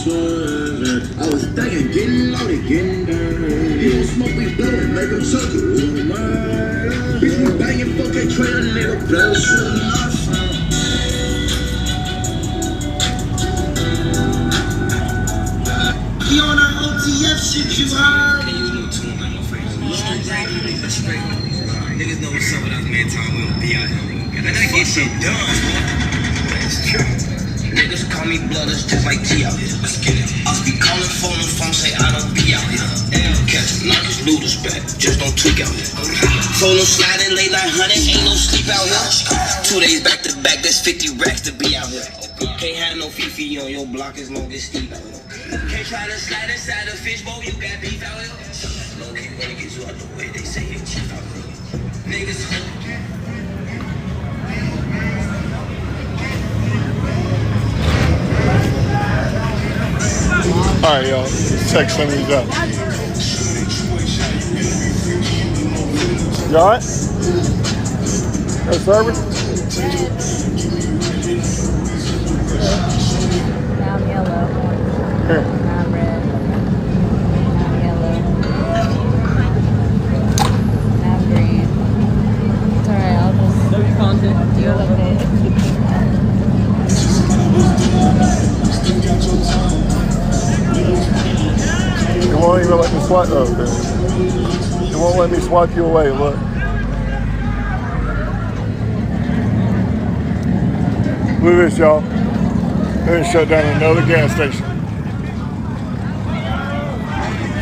I was thinking, getting loaded, getting down. You don't smoke, we blowin', make them suck it. Bitch, we bangin', fuck that trailer, nigga, blow shit. He on our OTF shit, you heard? Can you do a tune like my face? Niggas know what's up with us, man. Time we don't be out here. And I gotta get shit done. That's true. Niggas call me blooders just like T out here. Let's get it. I be calling phone, say I don't be out here. Catch him, knock his noodles back, just don't tweak out here. Phone sliding late like honey, ain't no sleep out here. 2 days back to back, that's 50 racks to be out here. Can't have no Fifi on your block as long as Steve out here. Can't try to slide inside a fishbowl, you got beef out here. No, they wanna get you out the way, they say you cheap out here. Niggas. Alright, y'all. Let's check some of these out. You alright? No service? Now I'm yellow. Here. Now I'm red. Now I'm yellow. Now I'm green. It's alright, I'll just deal with it. You won't even let me swipe. Oh, okay. You won't let me swipe you away. Look. Look at this, y'all. They shut down another gas station.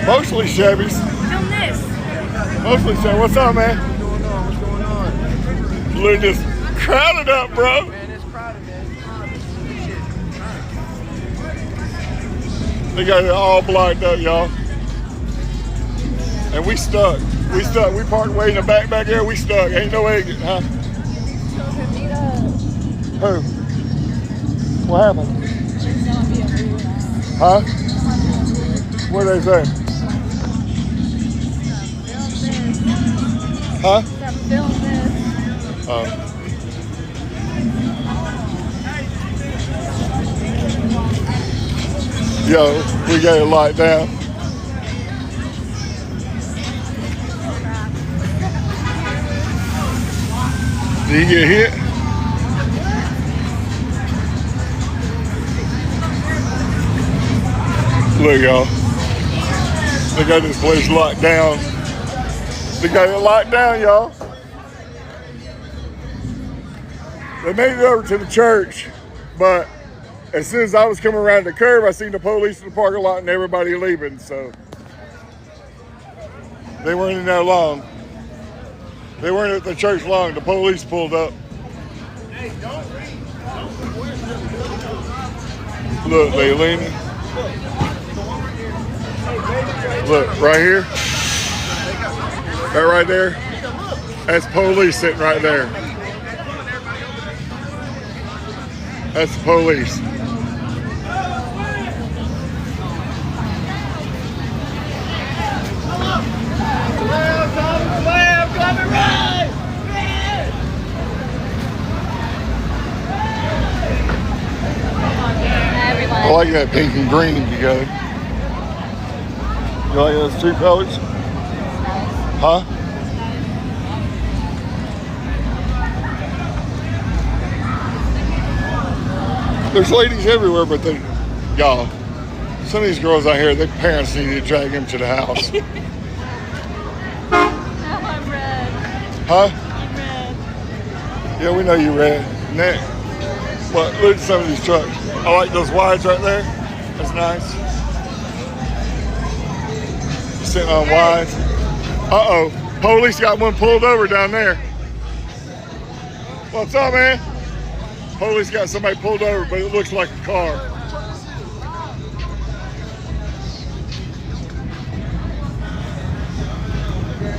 Mostly Chevys. Film this. Mostly Chevy. What's up, man? What's going on? Look at this. Crowded up, bro. Man, it's crowded, man. They got it all blocked up, y'all. And we stuck. We stuck. We parked way in the back there. We stuck. Ain't no way. Huh? Who? What happened? Huh? What did they say? Huh? Film this. Oh. Yo, we got it locked down. Did he get hit? Look, y'all. They got this place locked down. They got it locked down, y'all. They made it over to the church, but as soon as I was coming around the curve, I seen the police in the parking lot and everybody leaving, so they weren't in there long. They weren't at the church long. The police pulled up. Look, they leaning. Look, right here. That right there. That's police sitting right there. That's the police. I like that pink and green together. You like those two colors? Huh? There's ladies everywhere, but y'all, some of these girls out here, their parents need to drag them to the house. I'm red. Huh? I'm red. Yeah, we know you red. Nick, but look at some of these trucks. I like those wides right there. That's nice. Sitting on wides. Uh-oh. Police got one pulled over down there. What's up, man? Police got somebody pulled over, but it looks like a car.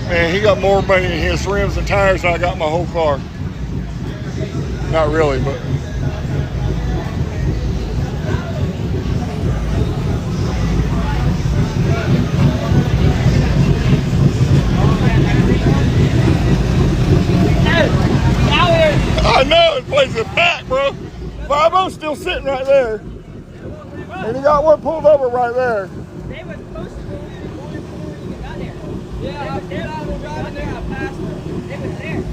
Man, he got more money in his rims and tires than I got my whole car. Not really, but. I know, this place is packed, bro. 5-0's still sitting right there. And he got one pulled over right there. They were supposed to go before you got there. Yeah, I was driving there. I passed them. They was there.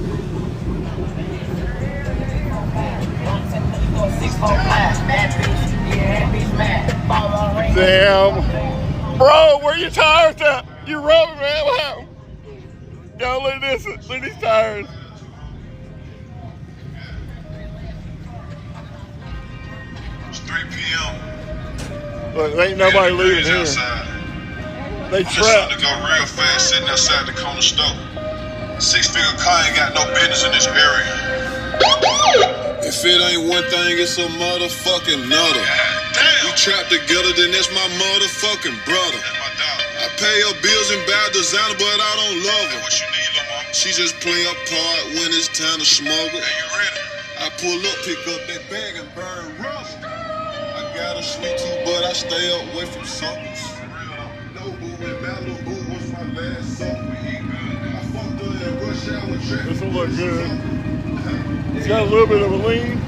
Damn. Bro, where your tires at? You rubbing, man. What happened? Yo, look at this. Look at these tires. It's 3 p.m. Look, there ain't nobody leaving here. Outside. They I'm just trying trapped. to go real fast sitting outside the corner store. 6-figure car ain't got no business in this area. If it ain't one thing, it's a motherfucking nutter. We trapped together, then that's my motherfucking brother. I pay her bills and buy designer, but I don't love her. What you need, little mama? She just play a part when it's time to smuggle. Hey, you ready? I pull up, pick up that bag and burn rust. I got a sweet tooth, but I stay away from suckers. No boo and Malibu was my last supper. I fucked her in rush hour traffic. This will look good. It's got a little bit of a lean,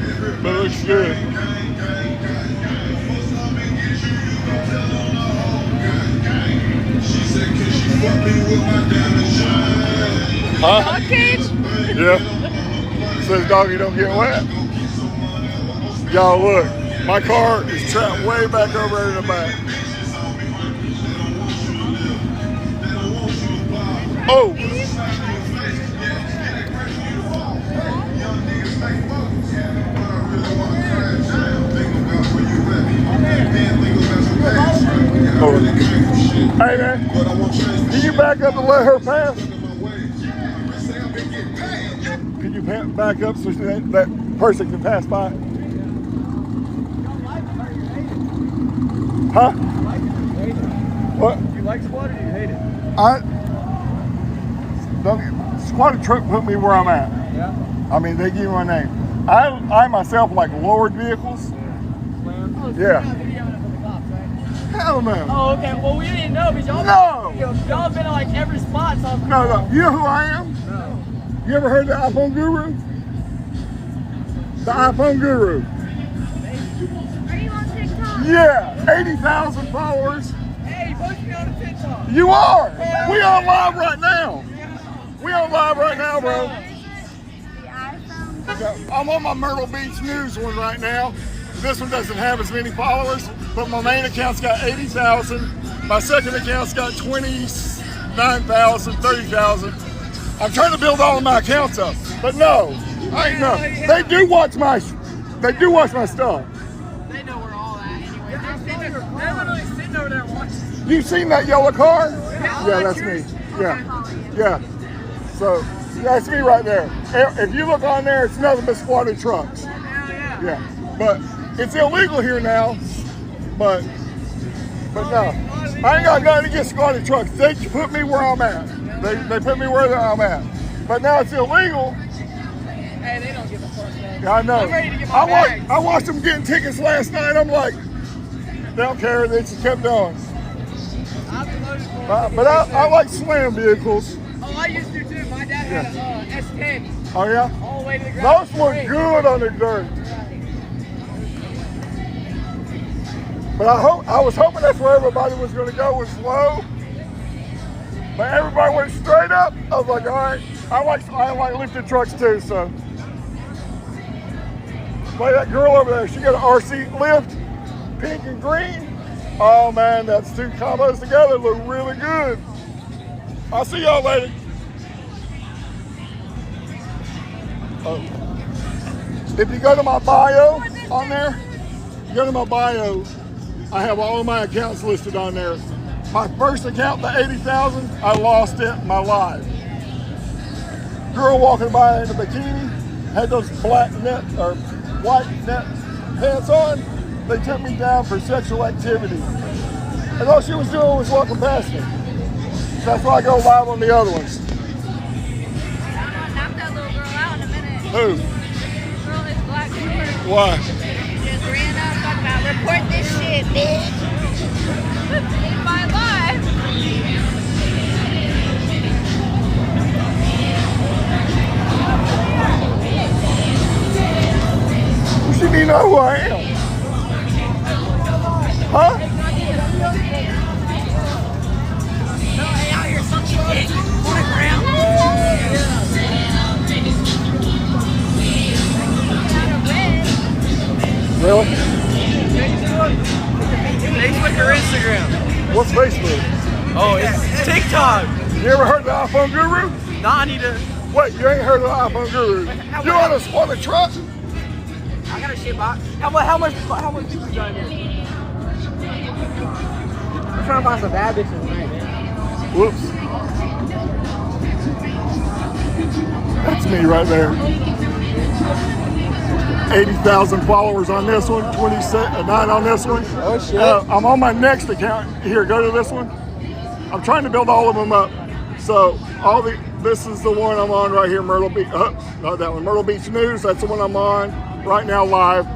but it looks good. Huh? Dog cage? Yeah. Says doggy don't get wet. Y'all look, my car is trapped way back over there in the back. Oh! Hey man, can you back up and let her pass? Can you back up so that person can pass by? Huh? What? You like squad or do you hate it? Squatted truck put me where I'm at. Yeah. I mean, they give me my name. I myself like lowered vehicles. Yeah. Hell no. Oh, okay. Well, we didn't know because y'all y'all been in like every spot. So No. You know who I am? No. You ever heard of the iPhone Guru? The iPhone Guru. Are you on TikTok? Yeah, 80,000 followers. Hey, you supposed to be on the TikTok. You are. We on live right now. We on live right now, bro. The iPhone? I'm on my Myrtle Beach News one right now. This one doesn't have as many followers, but my main account's got 80,000. My second account's got 29,000, 30,000. I'm trying to build all of my accounts up, but no, I ain't no. They do watch my stuff. They know we're all at anyway. They're literally sitting over there watching. You seen that yellow car? Yeah, that's me. Yeah. So that's me right there. If you look on there, it's nothing but squatted trucks. Hell yeah. Yeah, but it's illegal here now. But no, I ain't got nothing against squatted trucks. They put me where I'm at. They put me where I'm at. But now it's illegal. Hey, they don't give a fuck, man. Yeah, I know. I'm ready to get my bags. I watched them getting tickets last night. I'm like, they don't care. They just kept going. I'm loaded for But I like slam vehicles. Oh, I used to too. My dad had a S10 Oh yeah? all the way to the ground. Those look good on the dirt. But I was hoping that's where everybody was going to go, was slow. But everybody went straight up. I was like, all right. I like lifted trucks too, so. Play that girl over there. She got an RC lift, pink and green. Oh man, that's two combos together. Look really good. I'll see y'all later. If you go to my bio on there, go to my bio, I have all of my accounts listed on there. My first account, the 80,000, I lost it in my life. Girl walking by in a bikini, had those black net or white net pants on. They took me down for sexual activity. And all she was doing was walking past me. So that's why I go live on the other ones. I'm gonna knock that little girl out in a minute. Who? Girl is black super. Why? Just ran up talking about report this shit, bitch. In my life. You should be know who I am. Huh? Really? Facebook or Instagram? What's Facebook? Oh, it's TikTok. You ever heard of the iPhone Guru? Nah, I need to. Wait, you ain't heard of the iPhone Guru? You want to spawn a truck? I got a shit box. How much people got in here? I'm trying to find some bad bitches tonight, man. Whoops. That's me right there. 80,000 followers on this one, 29 on this one. Oh shit. I'm on my next account. Here, go to this one. I'm trying to build all of them up. So this is the one I'm on right here, Myrtle Beach. Not that one, Myrtle Beach News. That's the one I'm on right now live.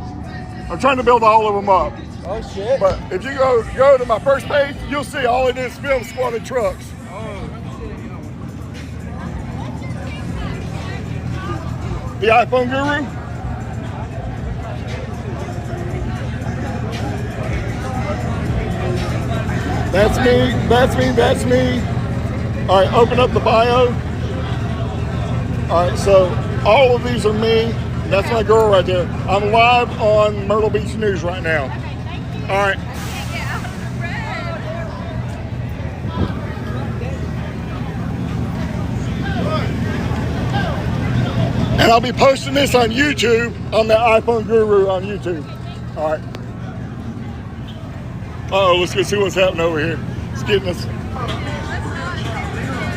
I'm trying to build all of them up. Oh shit. But if you go to my first page, you'll see all it is film squatted trucks. The iPhone Guru. That's me, that's me, that's me. All right, open up the bio. All right, so all of these are me. That's my girl right there. I'm live on Myrtle Beach News right now. All right. And I'll be posting this on YouTube, on the iPhone Guru on YouTube. All right. Uh-oh, let's go see what's happening over here. It's getting us.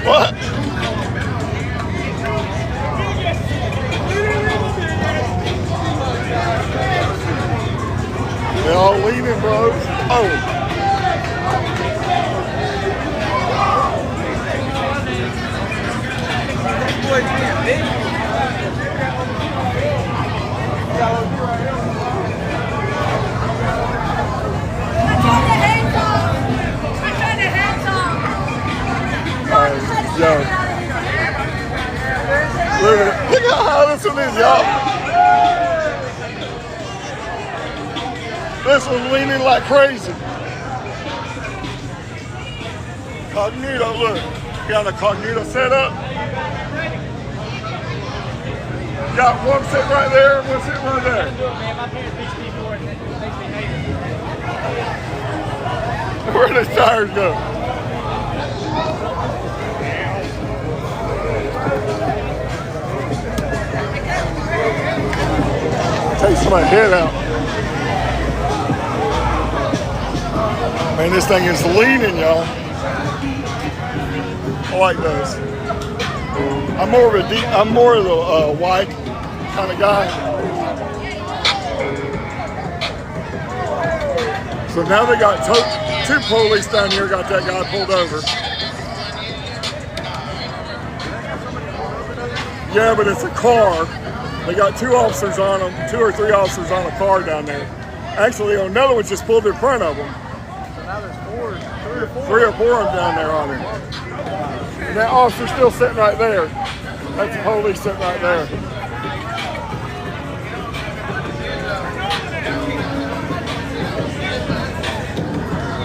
What? They're all leaving, bros. Oh. Yo. Look at how this one is, y'all. This one's leaning like crazy. Cognito, look. Got a Cognito setup. Got one sitting right there and one sitting right there. Where'd the tires go? Take some of my head out. Man, this thing is leaning, y'all. I like those. I'm more of the white kind of guy. So now they got two police down here, got that guy pulled over. Yeah, but it's a car. They got two officers on them, 2 or 3 officers on a car down there. Actually, another one just pulled in front of them. So now there's 3 or 4 of them down there on it. And that officer's still sitting right there. That's the police sitting right there.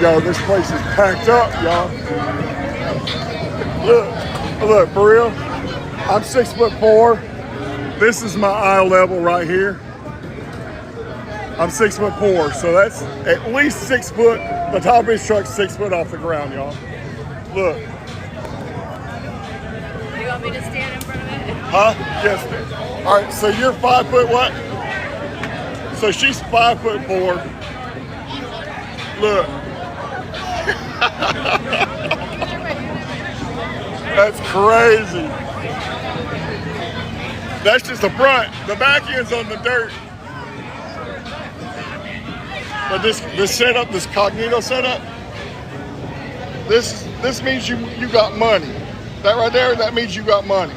Yo, this place is packed up, y'all. Look, for real. I'm 6'4". This is my eye level right here. I'm 6'4", so that's at least 6 foot. The top of his truck's 6 foot off the ground, y'all. Look. You want me to stand in front of it? Huh? Yes, ma'am. All right, so you're 5 foot what? So she's 5'4". Look. That's crazy. That's just the front. The back end's on the dirt. But this setup, this Cognito setup, this means you got money. That right there, that means you got money.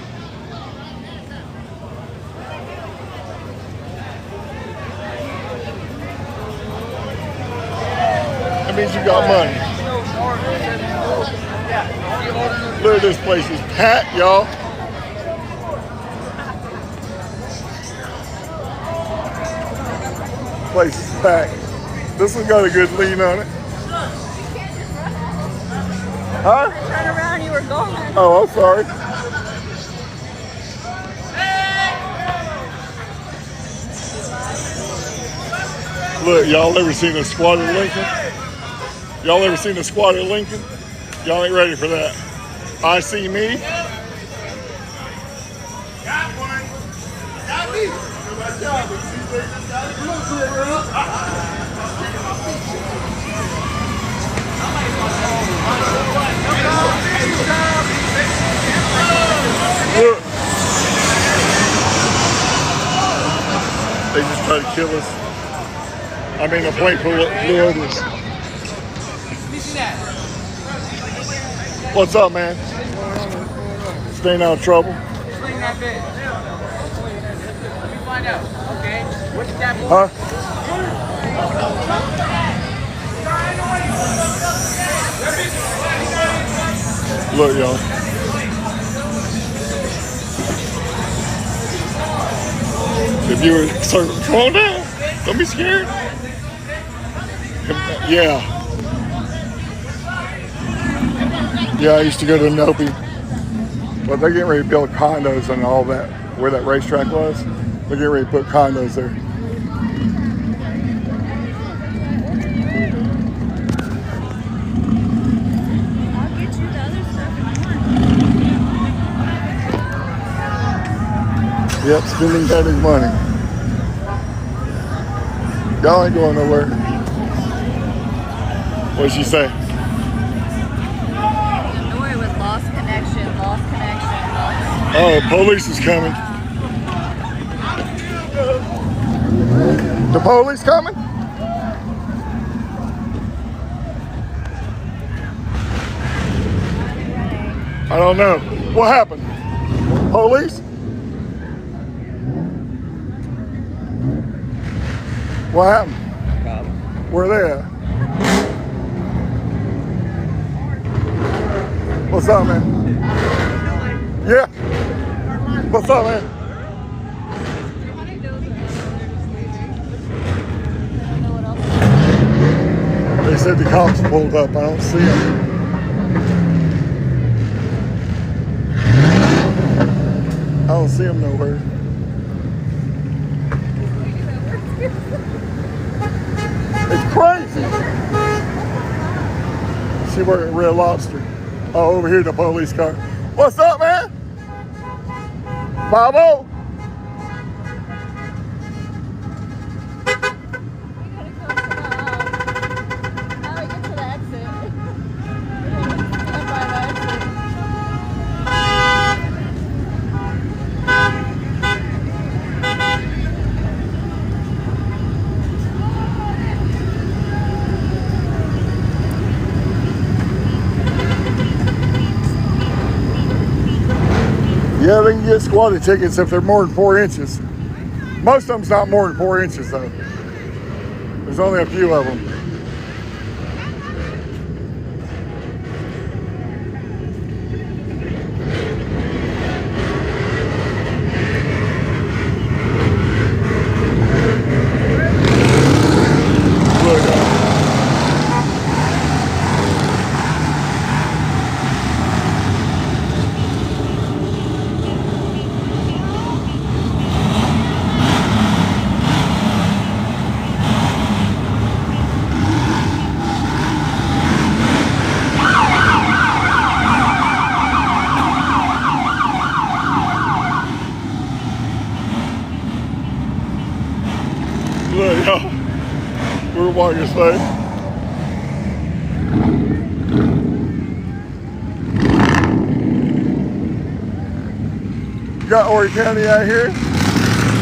That means you got money. Look at this place is packed, y'all. Place is packed. This one's got a good lean on it. Huh? Turn around, you were going. Oh, I'm sorry. Look, y'all ever seen a squatter Lincoln? Y'all ever seen a squatter Lincoln? Y'all ain't ready for that. I see me. Got one. Got me. Look. They just try to kill us. I mean, a plane flew over us. What's up, man? Staying out of trouble. Sling that bitch. Let me find out, okay? What's that boy? Huh? Look, y'all. If you were, so come on down. Don't be scared. Yeah. Yeah, I used to go to Nopi. But they're getting ready to build condos and all that, where that racetrack was. They're getting ready to put condos there. I'll get you the other stuff if you want. Yep, spending daddy's money. Y'all ain't going nowhere. What'd she say? Nori with lost connection, lost. Oh, police is coming. The police coming? I don't know. What happened? Police? What happened? Where are they at? What's up, man? Yeah. What's up, man? They said the cops pulled up. I don't see them. I don't see them nowhere. It's crazy. She working at Red Lobster. Oh, over here, the police car. What's up, man? Bobo? How do we get to the exit? Yeah, they can get squatter tickets if they're more than 4 inches. Most of them's not more than 4 inches though. There's only a few of them. Look, y'all, we're walking slow. Got Horry County out here,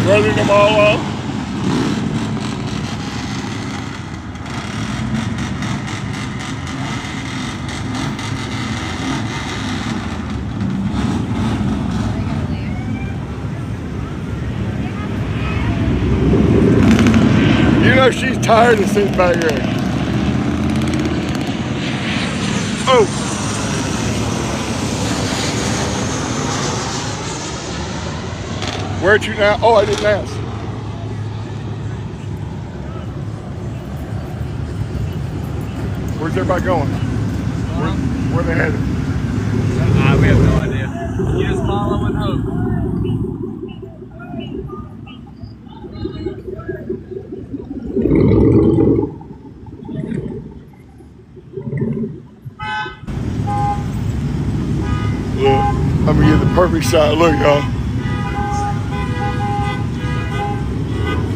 running them all off. You know she's tired of sitting back here. Oh. Where'd you now? Oh, I didn't ask. Where's everybody going? Where they headed? We have no idea. You just follow and hope. Look, I'm gonna get the perfect shot. Look, y'all.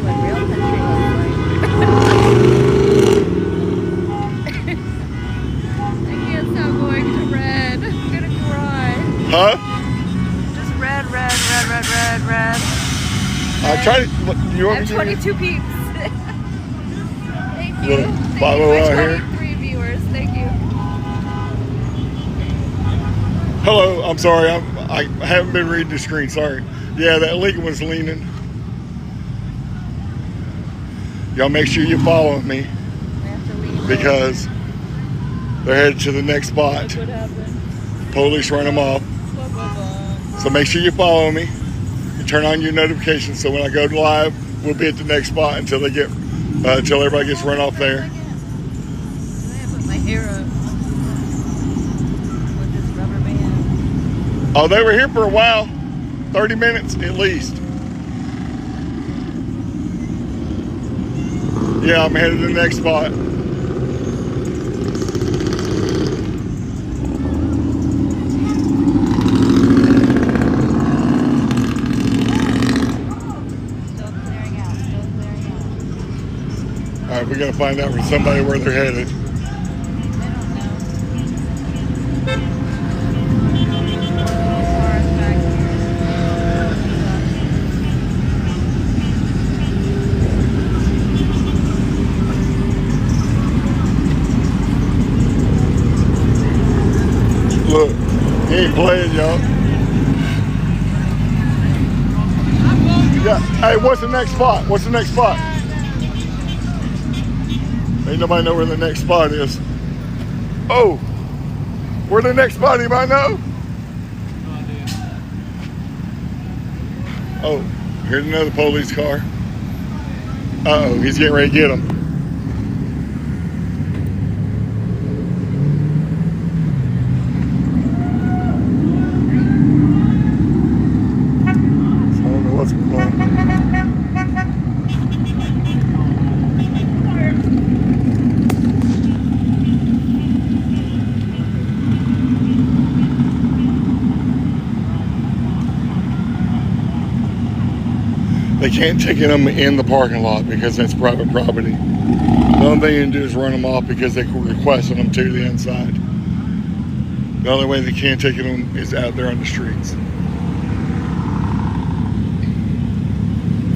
What real country looks like. I can't stop going to red. I'm gonna cry. Huh? Just red, red, red, red, red, red. I tried to. You I want have me to? 22 peeps. Thank you. Look, Thank follow you for right here. 23 viewers. Thank you. Hello, I'm sorry. I haven't been reading the screen. Sorry. Yeah, that Lincoln was leaning. Y'all make sure you follow me We have to leave. because they're headed to the next spot. Look what happened. Police run them off. Blah, blah, blah. So make sure you follow me and turn on your notifications so when I go live, we'll be at the next spot until they get until everybody gets run off there. I put my hair up with this rubber band. Oh, they were here for a while, 30 minutes at least. Yeah, I'm headed to the next spot. Still clearing out. Still clearing out. All right, we gotta find out from somebody where they're headed. I don't know. Cars back Look, he ain't playing, y'all. Yeah. Hey, what's the next spot? What's the next spot? Ain't nobody know where the next spot is. Oh, where the next spot? Anybody know? Oh, here's another police car. Uh-oh, he's getting ready to get him. I don't know what's going on. They can't ticket them in the parking lot because that's private property. The only thing you can do is run them off because they requested them to the inside. The only way they can't ticket them is out there on the streets.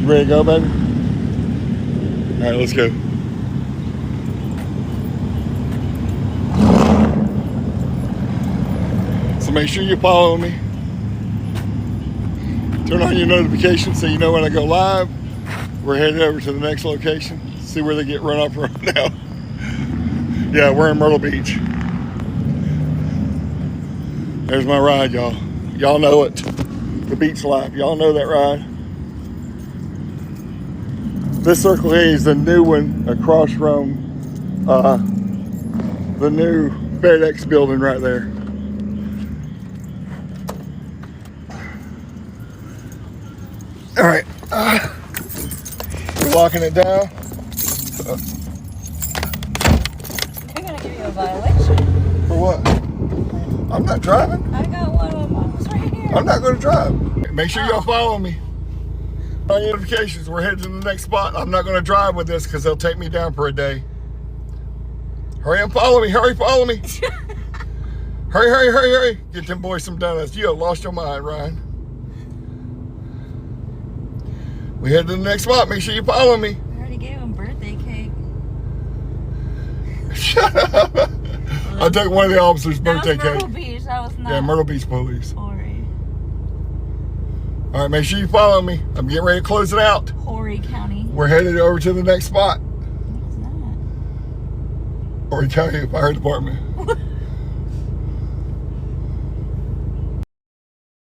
You ready to go, baby? All right, let's go. So make sure you follow me. Turn on your notifications so you know when I go live. We're headed over to the next location. See where they get run off right now. Yeah, we're in Myrtle Beach. There's my ride, y'all. Y'all know it. The beach life. Y'all know that ride. This Circle A is the new one across from the new FedEx building right there. All right, we're locking it down. They're gonna give you a violation. For what? I'm not driving. I got one of them right here. I'm not going to drive. Make sure y'all follow me. On your notifications, we're headed to the next spot. I'm not going to drive with this because they'll take me down for a day. Hurry and follow me. Hurry, follow me. Hurry, hurry, hurry, hurry. Get them boys some donuts. You have lost your mind, Ryan. We head to the next spot. Make sure you follow me. I already gave him birthday cake. Shut up. I took one of the officers' birthday That was Myrtle cake. Beach. That was not. Yeah, Myrtle Beach Police. Horry. All right, make sure you follow me. I'm getting ready to close it out. Horry County. We're headed over to the next spot. What is that? Horry County Fire Department.